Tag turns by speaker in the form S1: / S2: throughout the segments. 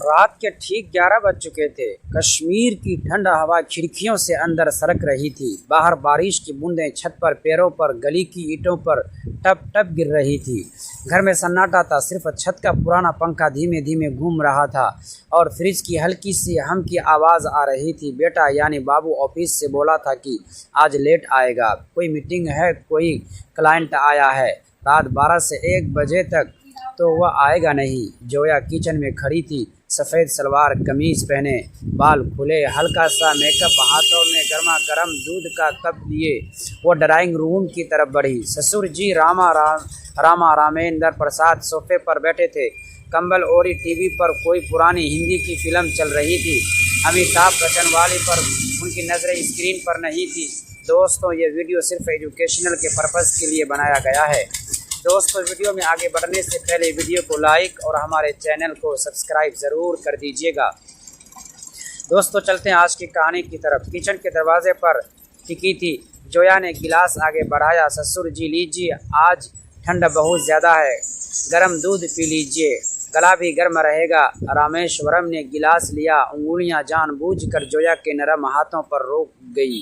S1: रात के ठीक 11 बज चुके थे। कश्मीर की ठंड हवा खिड़कियों से अंदर सरक रही थी। बाहर बारिश की बूंदें छत पर, पैरों पर, गली की ईंटों पर टप टप गिर रही थी। घर में सन्नाटा था। सिर्फ छत का पुराना पंखा धीमे धीमे घूम रहा था और फ्रिज की हल्की सी हम की आवाज़ आ रही थी। बेटा यानी बाबू ऑफिस से बोला था कि आज लेट आएगा, कोई मीटिंग है, कोई क्लाइंट आया है। रात 12 से 1 बजे तक तो वह आएगा नहीं। जोया किचन में खड़ी थी, सफ़ेद सलवार कमीज पहने, बाल खुले, हल्का सा मेकअप, हाथों में गर्मा गर्म दूध का कप लिए वो ड्राइंग रूम की तरफ बढ़ी। ससुर जी रामेंद्र प्रसाद सोफे पर बैठे थे, कंबल ओढ़ी। टीवी पर कोई पुरानी हिंदी की फिल्म चल रही थी। अमिताभ बच्चन वाली पर उनकी नज़रें स्क्रीन पर नहीं थी। दोस्तों, ये वीडियो सिर्फ एजुकेशनल के पर्पज़ के लिए बनाया गया है। दोस्तों, वीडियो में आगे बढ़ने से पहले वीडियो को लाइक और हमारे चैनल को सब्सक्राइब ज़रूर कर दीजिएगा। दोस्तों, चलते हैं आज की कहानी की तरफ। किचन के दरवाजे पर टिकी थी। जोया ने गिलास आगे बढ़ाया। ससुर जी लीजिए, आज ठंड बहुत ज़्यादा है, गर्म दूध पी लीजिए, गला भी गर्म रहेगा। रामेश्वरम ने गिलास लिया। उंगलियां जानबूझकर जोया के नरम हाथों पर रोक गई।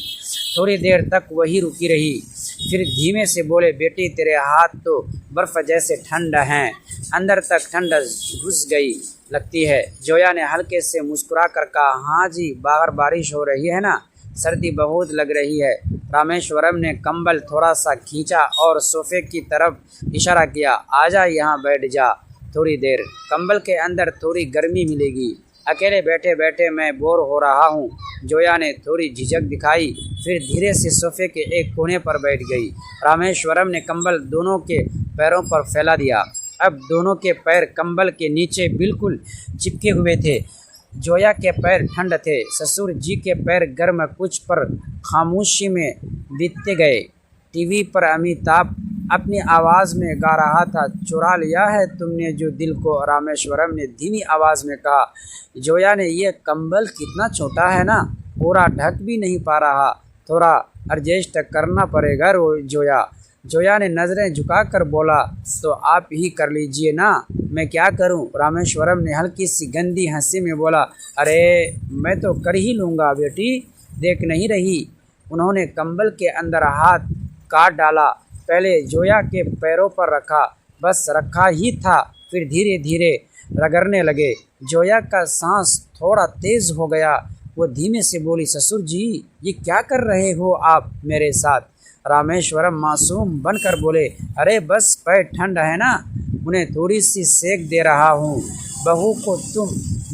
S1: थोड़ी देर तक वही रुकी रही, फिर धीमे से बोले, बेटी तेरे हाथ तो बर्फ़ जैसे ठंड हैं, अंदर तक ठंड घुस गई लगती है। जोया ने हल्के से मुस्कुरा कर कहा, हाँ जी, बाहर बारिश हो रही है ना, सर्दी बहुत लग रही है। रामेश्वरम ने कंबल थोड़ा सा खींचा और सोफे की तरफ इशारा किया, आजा यहाँ बैठ जा थोड़ी देर, कंबल के अंदर थोड़ी गर्मी मिलेगी। अकेले बैठे बैठे मैं बोर हो रहा हूँ। जोया ने थोड़ी झिझक दिखाई, फिर धीरे से सोफे के एक कोने पर बैठ गई। रामेश्वरम ने कंबल दोनों के पैरों पर फैला दिया। अब दोनों के पैर कंबल के नीचे बिल्कुल चिपके हुए थे। जोया के पैर ठंड थे, ससुर जी के पैर गर्म। कुछ पर खामोशी में बीतते गए। टीवी पर अमिताभ अपनी आवाज़ में गा रहा था, चुरा लिया है तुमने जो दिल को। रामेश्वरम ने धीमी आवाज़ में कहा। जोया ने, ये कंबल कितना छोटा है ना, पूरा ढक भी नहीं पा रहा, थोड़ा एडजस्ट करना पड़ेगा जोया। जोया ने नज़रें झुकाकर बोला, तो आप ही कर लीजिए ना, मैं क्या करूं? रामेश्वरम ने हल्की सी गंदी हंसी में बोला, अरे मैं तो कर ही लूँगा बेटी, देख नहीं रही। उन्होंने कंबल के अंदर हाथ काट डाला, पहले जोया के पैरों पर रखा, बस रखा ही था, फिर धीरे धीरे रगड़ने लगे। जोया का सांस थोड़ा तेज़ हो गया। वो धीमे से बोली, ससुर जी ये क्या कर रहे हो आप मेरे साथ? रामेश्वरम मासूम बनकर बोले, अरे बस पैर ठंड है ना, उन्हें थोड़ी सी सेक दे रहा हूँ। बहू को तुम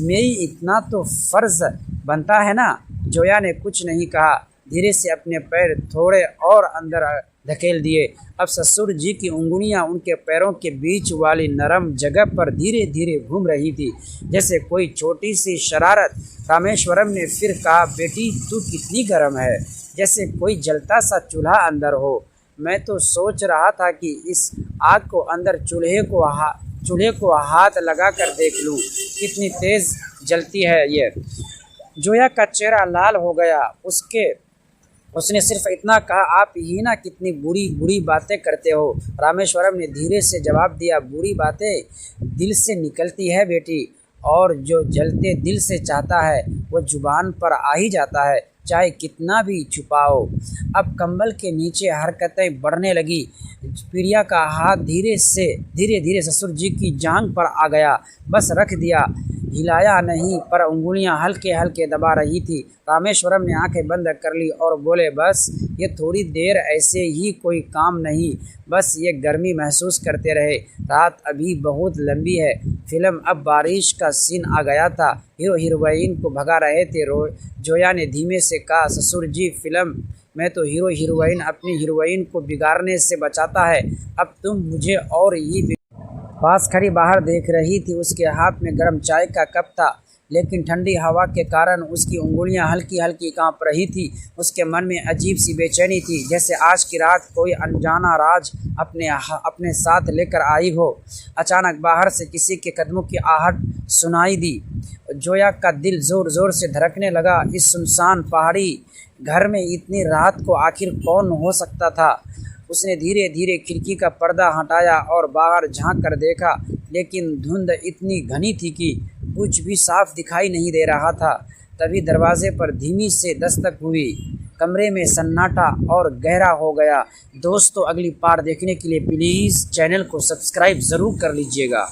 S1: मेरी इतना तो फ़र्ज़ बनता है ना। जोया ने कुछ नहीं कहा, धीरे से अपने पैर थोड़े और अंदर धकेल दिए। अब ससुर जी की उंगलियां उनके पैरों के बीच वाली नरम जगह पर धीरे धीरे घूम रही थी, जैसे कोई छोटी सी शरारत। रामेश्वरम ने फिर कहा, बेटी तू कितनी गर्म है, जैसे कोई जलता सा चूल्हा अंदर हो। मैं तो सोच रहा था कि इस आग को अंदर चूल्हे को हाथ लगा कर देख लूँ, कितनी तेज़ जलती है ये। जोया का चेहरा लाल हो गया। उसने सिर्फ इतना कहा, आप ही ना कितनी बुरी बुरी बातें करते हो। रामेश्वरम ने धीरे से जवाब दिया, बुरी बातें दिल से निकलती है बेटी, और जो जलते दिल से चाहता है वो जुबान पर आ ही जाता है, चाहे कितना भी छुपाओ। अब कंबल के नीचे हरकतें बढ़ने लगी। प्रिया का हाथ धीरे धीरे ससुर जी की जांघ पर आ गया, बस रख दिया, हिलाया नहीं, पर उंगलियां हल्के हल्के दबा रही थी। रामेश्वरम ने आंखें बंद कर ली और बोले, बस ये थोड़ी देर ऐसे ही, कोई काम नहीं, बस ये गर्मी महसूस करते रहे। रात अभी बहुत लंबी है। फिल्म अब बारिश का सीन आ गया था। हीरो हीरोइन को भगा रहे थे। जोया ने धीमे से कहा, ससुर जी फिल्म में तो हीरो हीरोइन अपनी हीरोइन को बिगाड़ने से बचाता है, अब तुम मुझे और ही। पास खड़ी बाहर देख रही थी। उसके हाथ में गर्म चाय का कप था, लेकिन ठंडी हवा के कारण उसकी उंगलियां हल्की हल्की कांप रही थी। उसके मन में अजीब सी बेचैनी थी, जैसे आज की रात कोई अनजाना राज अपने साथ लेकर आई हो। अचानक बाहर से किसी के कदमों की आहट सुनाई दी। जोया का दिल ज़ोर ज़ोर से धड़कने लगा। इस सुनसान पहाड़ी घर में इतनी रात को आखिर कौन हो सकता था? उसने धीरे धीरे खिड़की का पर्दा हटाया और बाहर झांक कर देखा, लेकिन धुंध इतनी घनी थी कि कुछ भी साफ दिखाई नहीं दे रहा था। तभी दरवाजे पर धीमी से दस्तक हुई। कमरे में सन्नाटा और गहरा हो गया। दोस्तों, अगली पार्ट देखने के लिए प्लीज़ चैनल को सब्सक्राइब ज़रूर कर लीजिएगा।